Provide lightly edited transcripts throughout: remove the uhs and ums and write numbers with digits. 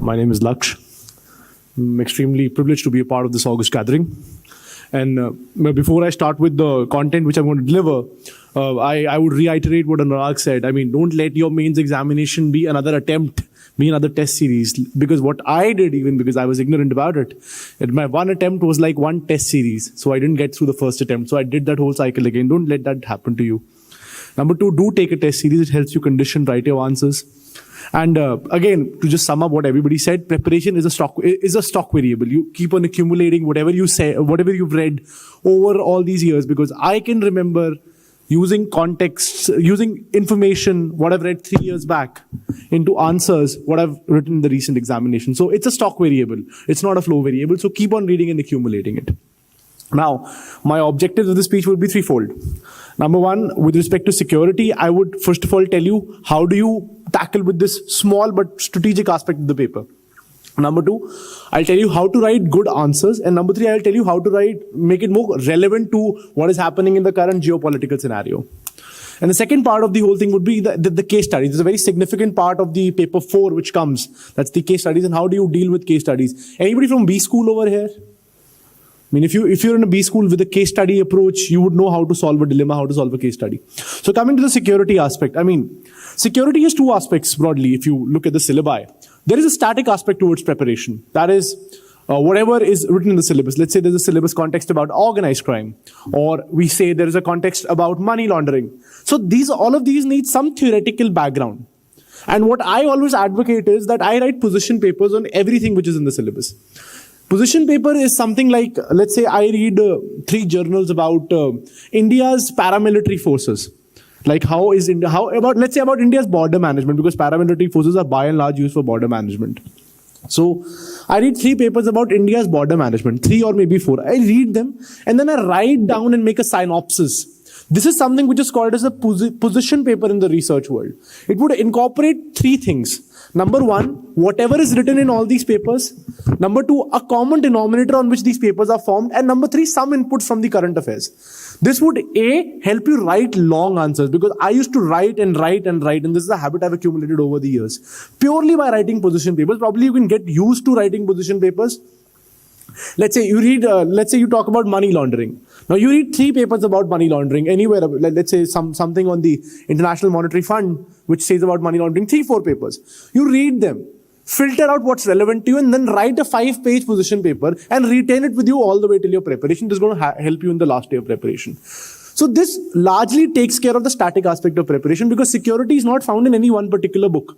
My name is Laksh. I'm extremely privileged to be a part of this August gathering. And before I start with the content which I'm going to deliver, I would reiterate what Anurag said. I mean, don't let your mains examination be another attempt, be another test series. Because what I did, even because I was ignorant about it, my one attempt was like one test series. So I didn't get through the first attempt. So I did that whole cycle again. Don't let that happen to you. Number two, do take a test series. It helps you condition, write your answers. And again, to just sum up what everybody said, preparation is a stock variable. You keep on accumulating whatever you say, whatever you've read over all these years. Because I can remember using context, using information, what I've read 3 years back into answers, what I've written in the recent examination. So it's a stock variable. It's not a flow variable. So keep on reading and accumulating it. Now, my objectives of this speech would be threefold. Number one, with respect to security, I would first of all tell you how do you tackle with this small but strategic aspect of the paper. Number two, I'll tell you how to write good answers. And number three, I'll tell you how to make it more relevant to what is happening in the current geopolitical scenario. And the second part of the whole thing would be the case studies. It's a very significant part of the paper 4 which comes. That's the case studies and how do you deal with case studies. Anybody from B school over here? I mean, if you're in a B school with a case study approach, you would know how to solve a dilemma, how to solve a case study. So coming to the security aspect, I mean, security has two aspects broadly. If you look at the syllabi, there is a static aspect towards preparation. That is, whatever is written in the syllabus. Let's say there's a syllabus context about organized crime, or we say there is a context about money laundering. So all of these need some theoretical background. And what I always advocate is that I write position papers on everything which is in the syllabus. Position paper is something like, let's say I read 3 journals about India's paramilitary forces. Like let's say about India's border management, because paramilitary forces are by and large used for border management. So I read 3 papers about India's border management, 3 or maybe 4. I read them and then I write down and make a synopsis. This is something which is called as a position paper in the research world. It would incorporate 3 things. Number one, whatever is written in all these papers. Number 2, a common denominator on which these papers are formed. And number 3, some input from the current affairs. This would help you write long answers, because I used to write and write and write, and this is a habit I've accumulated over the years. Purely by writing position papers. Probably you can get used to writing position papers. Let's say you read, let's say you talk about money laundering. Now you read 3 papers about money laundering anywhere. Let's say something on the International Monetary Fund, which says about money laundering, 3-4 papers. You read them, filter out what's relevant to you, and then write a 5-page position paper and retain it with you all the way till your preparation. This is going to help you in the last day of preparation. So this largely takes care of the static aspect of preparation, because security is not found in any one particular book.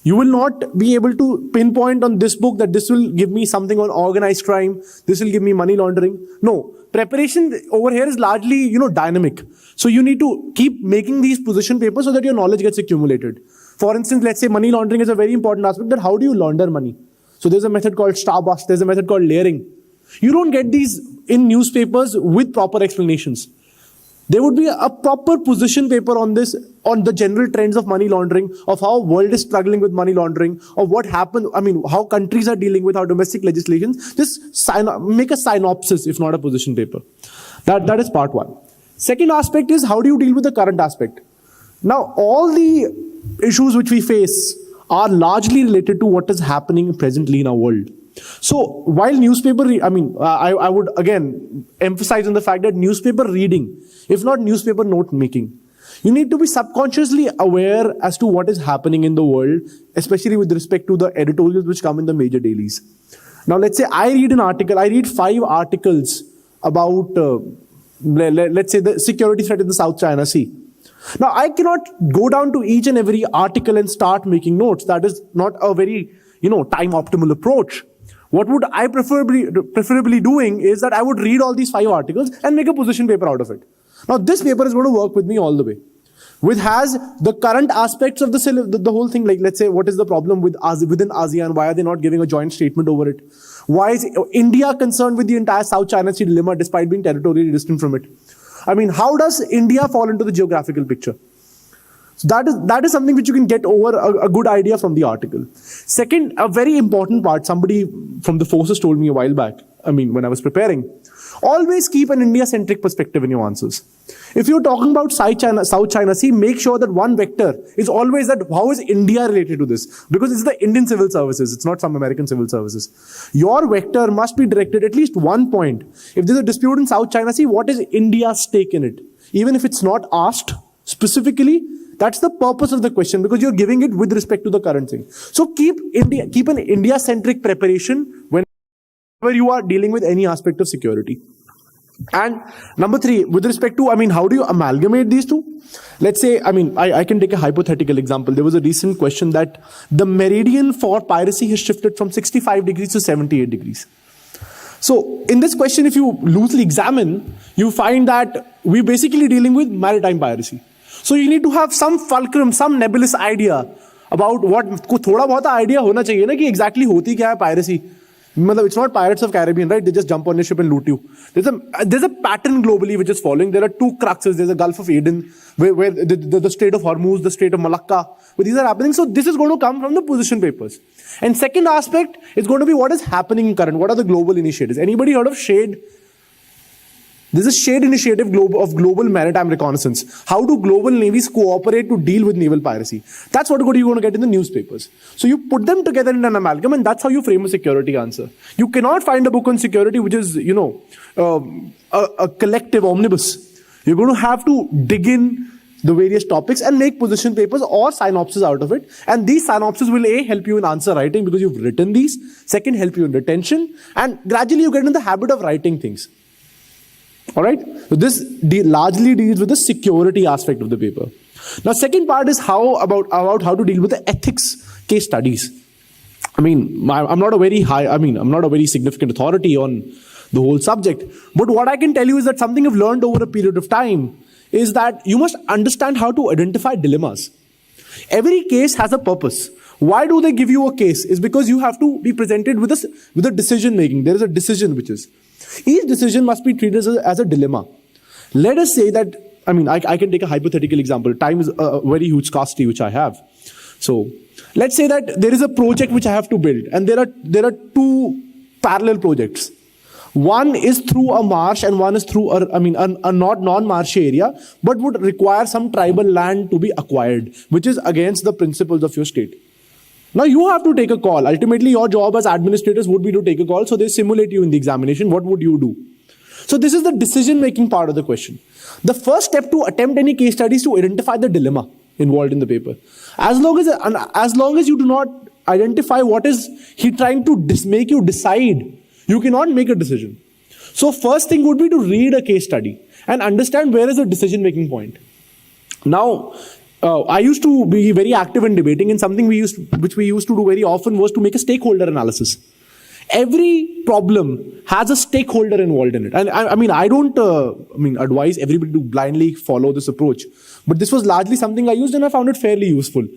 You will not be able to pinpoint on this book that this will give me something on organized crime, this will give me money laundering. No, preparation over here is largely, dynamic. So you need to keep making these position papers so that your knowledge gets accumulated. For instance, let's say money laundering is a very important aspect. That how do you launder money? So there's a method called starburst, there's a method called layering. You don't get these in newspapers with proper explanations. There would be a proper position paper on this, on the general trends of money laundering, of how world is struggling with money laundering, of what happened, how countries are dealing with, how domestic legislations. Just make a synopsis, if not a position paper. That is part 1. Second aspect is how do you deal with the current aspect. Now, all the issues which we face are largely related to what is happening presently in our world. So while newspaper, I would again emphasize on the fact that newspaper reading, if not newspaper note making, you need to be subconsciously aware as to what is happening in the world, especially with respect to the editorials which come in the major dailies. Now let's say I read 5 articles about, let's say the security threat in the South China Sea. Now I cannot go down to each and every article and start making notes. That is not a very, time optimal approach. What would I preferably doing is that I would read all these 5 articles and make a position paper out of it. Now this paper is going to work with me all the way. Which has the current aspects of the whole thing. Like, let's say, what is the problem within ASEAN? Why are they not giving a joint statement over it? Why is India concerned with the entire South China Sea dilemma despite being territorially distant from it? How does India fall into the geographical picture? So that is something which you can get over a good idea from the article. Second, a very important part, somebody from the forces told me a while back, when I was preparing. Always keep an India-centric perspective in your answers. If you're talking about South China Sea, make sure that one vector is always that how is India related to this? Because it's the Indian civil services, it's not some American civil services. Your vector must be directed at least one point. If there's a dispute in South China Sea, what is India's stake in it? Even if it's not asked specifically, that's the purpose of the question, because you're giving it with respect to the current thing. So keep an India-centric preparation whenever you are dealing with any aspect of security. And number 3, with respect to, how do you amalgamate these two? Let's say, I can take a hypothetical example. There was a recent question that the meridian for piracy has shifted from 65 degrees to 78 degrees. So in this question, if you loosely examine, you find that we're basically dealing with maritime piracy. So you need to have some fulcrum, some nebulous idea about what, thoda bahut idea hona chahiye na ki exactly hoti kya hai piracy. It's not Pirates of Caribbean, right? They just jump on your ship and loot you. There's a pattern globally which is following. There are 2 cruxes. There's a Gulf of Aden, where the Strait of Hormuz, the Strait of Malacca, where these are happening. So this is going to come from the position papers. And second aspect is going to be what is happening in current. What are the global initiatives? Anybody heard of SHADE? This is SHADE initiative of global maritime reconnaissance. How do global navies cooperate to deal with naval piracy? That's what you're going to get in the newspapers. So you put them together in an amalgam, and that's how you frame a security answer. You cannot find a book on security which is, a collective omnibus. You're going to have to dig in the various topics and make position papers or synopses out of it. And these synopses will A, help you in answer writing because you've written these. Second, help you in retention. And gradually you get in the habit of writing things. Alright, so this largely deals with the security aspect of the paper. Now, second part is about how to deal with the ethics case studies. I'm not a very significant authority on the whole subject. But what I can tell you is that something I've learned over a period of time is that you must understand how to identify dilemmas. Every case has a purpose. Why do they give you a case? Is because you have to be presented with a decision making. There is a decision which is. Each decision must be treated as a dilemma. Let us say that, I can take a hypothetical example. Time is a very huge scarcity which I have. So let's say that there is a project which I have to build, and there are 2 parallel projects. One is through a marsh and one is through a non-marsh area, but would require some tribal land to be acquired, which is against the principles of your state. Now you have to take a call. Ultimately, your job as administrators would be to take a call. So they simulate you in the examination. What would you do? So this is the decision-making part of the question. The first step to attempt any case study is to identify the dilemma involved in the paper. As long as you do not identify what is he trying to make you decide, you cannot make a decision. So first thing would be to read a case study and understand where is the decision-making point. Now, I used to be very active in debating, and something which we used to do very often was to make a stakeholder analysis. Every problem has a stakeholder involved in it. And I don't advise everybody to blindly follow this approach. But this was largely something I used, and I found it fairly useful.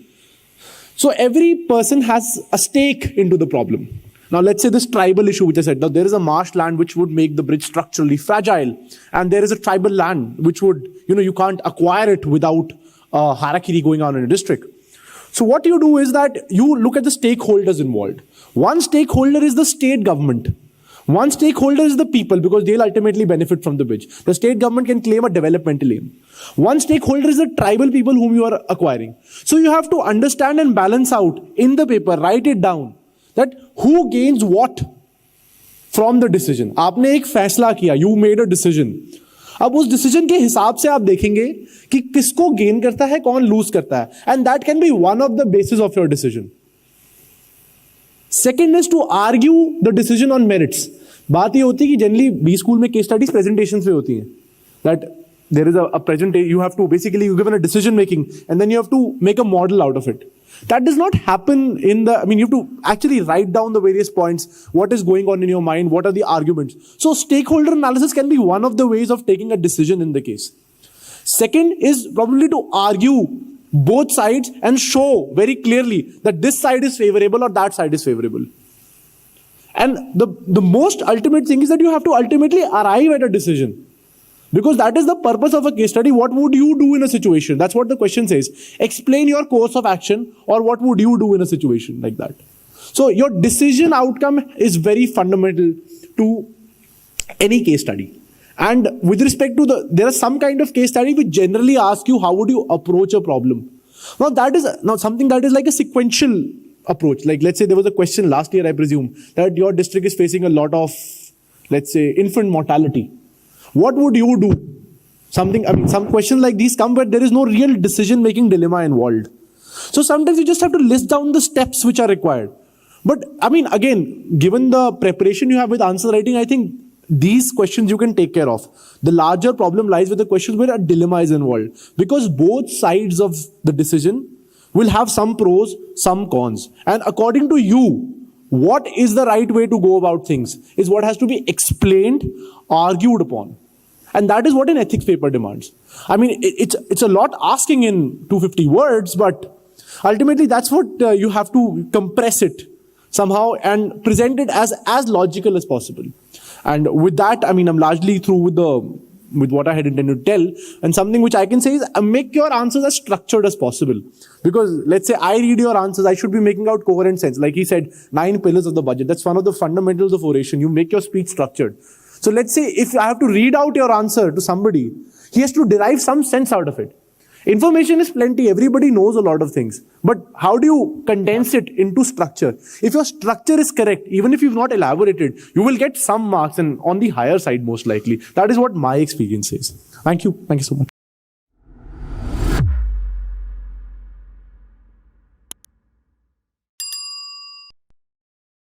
So every person has a stake into the problem. Now let's say this tribal issue which I said, now there is a marshland which would make the bridge structurally fragile. And there is a tribal land which would, you can't acquire it without harakiri going on in a district. So what you do is that you look at the stakeholders involved. One stakeholder is the state government. One stakeholder is the people, because they'll ultimately benefit from the bridge. The state government can claim a developmental aim. One stakeholder is the tribal people whom you are acquiring. So you have to understand and balance out in the paper, write it down, that who gains what from the decision. आपने एक फैसला किया, you made a decision. अब उस decision के हिसाब से आप देखेंगे कि किसको गेन करता है, कौन लूज करता है, and that can be one of the basis of your decision. Second is to argue the decision on merits. बात ये होती है कि जनरली बी स्कूल में केस स्टडीज प्रेजेंटेशन पे होती हैं, that there is a presentation, you have to basically you given a decision making and then you have to make a model out of it. That does not happen in the, you have to actually write down the various points, what is going on in your mind, what are the arguments. So stakeholder analysis can be one of the ways of taking a decision in the case. Second is probably to argue both sides and show very clearly that this side is favorable or that side is favorable. And the most ultimate thing is that you have to ultimately arrive at a decision. Because that is the purpose of a case study. What would you do in a situation? That's what the question says. Explain your course of action, or what would you do in a situation like that. So your decision outcome is very fundamental to any case study. And with respect to there are some kind of case study which generally ask you how would you approach a problem. Now that is not something that is like a sequential approach. Like let's say there was a question last year, I presume, that your district is facing a lot of, let's say, infant mortality. What would you do? Some questions like these come where there is no real decision-making dilemma involved. So sometimes you just have to list down the steps which are required. But again, given the preparation you have with answer writing, I think these questions you can take care of. The larger problem lies with the questions where a dilemma is involved. Because both sides of the decision will have some pros, some cons. And according to you, what is the right way to go about things is what has to be explained, argued upon. And that is what an ethics paper demands. It's a lot asking in 250 words, but ultimately that's what you have to compress it somehow and present it as logical as possible. And with that, I'm largely through with what I had intended to tell. And something which I can say is make your answers as structured as possible. Because let's say I read your answers, I should be making out coherent sense. Like he said, 9 pillars of the budget. That's one of the fundamentals of oration. You make your speech structured. So let's say if I have to read out your answer to somebody, he has to derive some sense out of it. Information is plenty. Everybody knows a lot of things. But how do you condense it into structure? If your structure is correct, even if you've not elaborated, you will get some marks and on the higher side most likely. That is what my experience says. Thank you. Thank you so much.